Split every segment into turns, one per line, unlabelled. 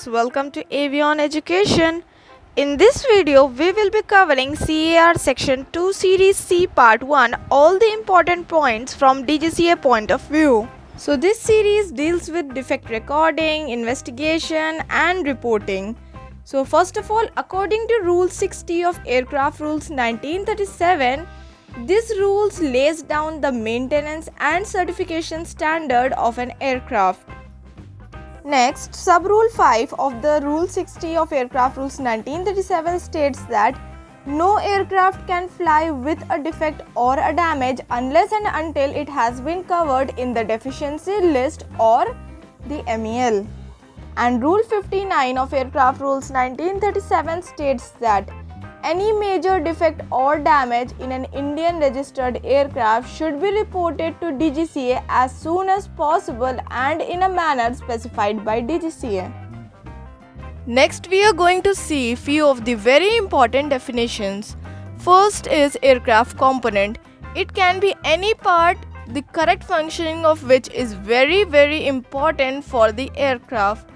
students, welcome to Avion Education. In this video, we will be covering CAR Section 2 Series C Part 1, all the important points from DGCA point of view. So this series deals with defect recording, investigation and reporting. So first of all, according to Rule 60 of Aircraft Rules 1937, this rules lays down the maintenance and certification standard of an aircraft. Next, Sub-Rule 5 of the Rule 60 of Aircraft Rules 1937 states that no aircraft can fly with a defect or a damage unless and until it has been covered in the deficiency list or the MEL. And Rule 59 of Aircraft Rules 1937 states that any major defect or damage in an Indian registered aircraft should be reported to DGCA as soon as possible and in a manner specified by DGCA. Next, we are going to see few of the very important definitions. First is aircraft component. It can be any part, the correct functioning of which is very important for the aircraft.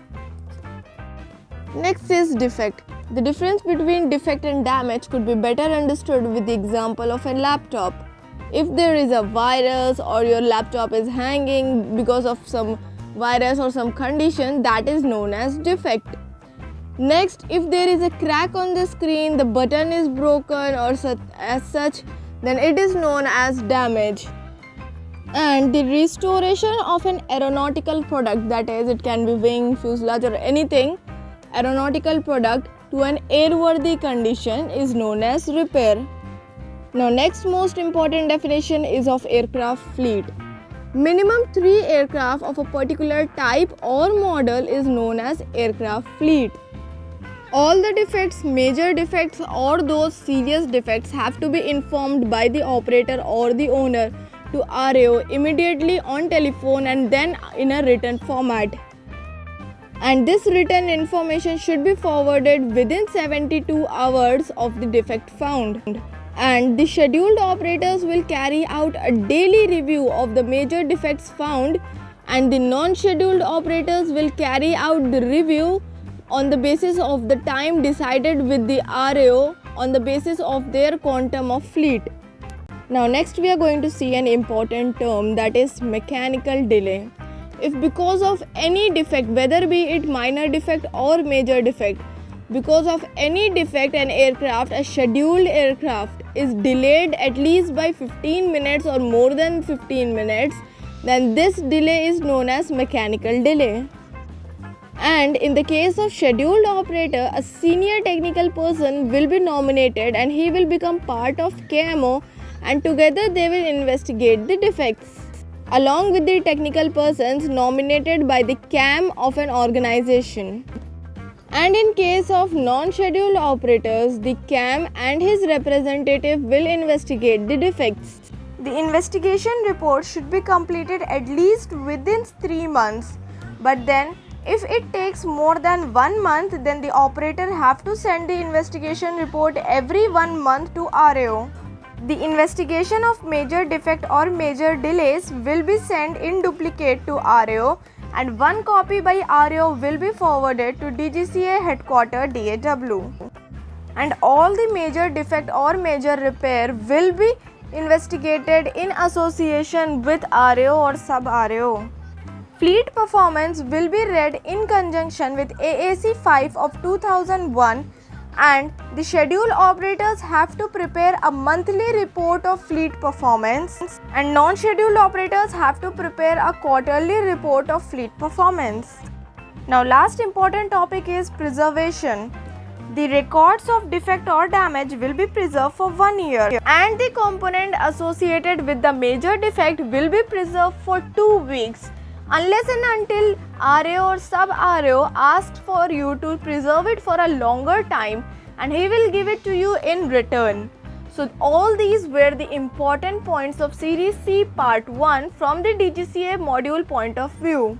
Next is defect. The difference between defect and damage could be better understood with the example of a laptop. If there is a virus or your laptop is hanging because of some virus or some condition, that is known as defect. Next, if there is a crack on the screen, the button is broken or as such, then it is known as damage. And the restoration of an aeronautical product, that is, it can be wing, fuselage or anything, aeronautical product to an airworthy condition is known as repair. Now next most important definition is of aircraft fleet. Minimum 3 aircraft of a particular type or model is known as aircraft fleet. All the defects, major defects or those serious defects have to be informed by the operator or the owner to RAO immediately on telephone and then in a written format. And this written information should be forwarded within 72 hours of the defect found. And the scheduled operators will carry out a daily review of the major defects found, and the non-scheduled operators will carry out the review on the basis of the time decided with the RAO on the basis of their quantum of fleet. Now next we are going to see an important term, that is mechanical delay. If because of any defect, whether be it minor defect or major defect, because of any defect an aircraft, a scheduled aircraft is delayed at least by 15 minutes or more than 15 minutes, then this delay is known as mechanical delay. And in the case of scheduled operator, a senior technical person will be nominated and he will become part of KMO, and together they will investigate the defects along with the technical persons nominated by the CAM of an organization. And in case of non-scheduled operators, the CAM and his representative will investigate the defects. The investigation report should be completed at least within 3 months. But then, if it takes more than 1 month, then the operator have to send the investigation report every 1 month to RAO. The investigation of major defect or major delays will be sent in duplicate to RAO, and one copy by RAO will be forwarded to DGCA headquarters DAW. And all the major defect or major repair will be investigated in association with RAO or sub-RAO. Fleet performance will be read in conjunction with AAC 5 of 2001, and the scheduled operators have to prepare a monthly report of fleet performance, and non-scheduled operators have to prepare a quarterly report of fleet performance. Now last important topic is preservation. The records of defect or damage will be preserved for 1 year, and the component associated with the major defect will be preserved for 2 weeks. Unless and until RAO or sub-RAO asks for you to preserve it for a longer time, and he will give it to you in return. So all these were the important points of Series C Part 1 from the DGCA module point of view.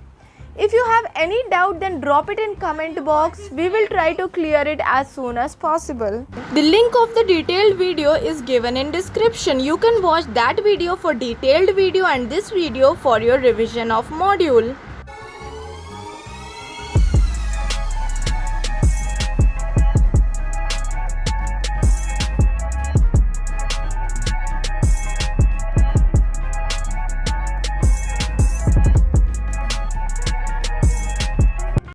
If you have any doubt, then drop it in comment box. We will try to clear it as soon as possible. The link of the detailed video is given in description. You can watch that video for detailed video and this video for your revision of module.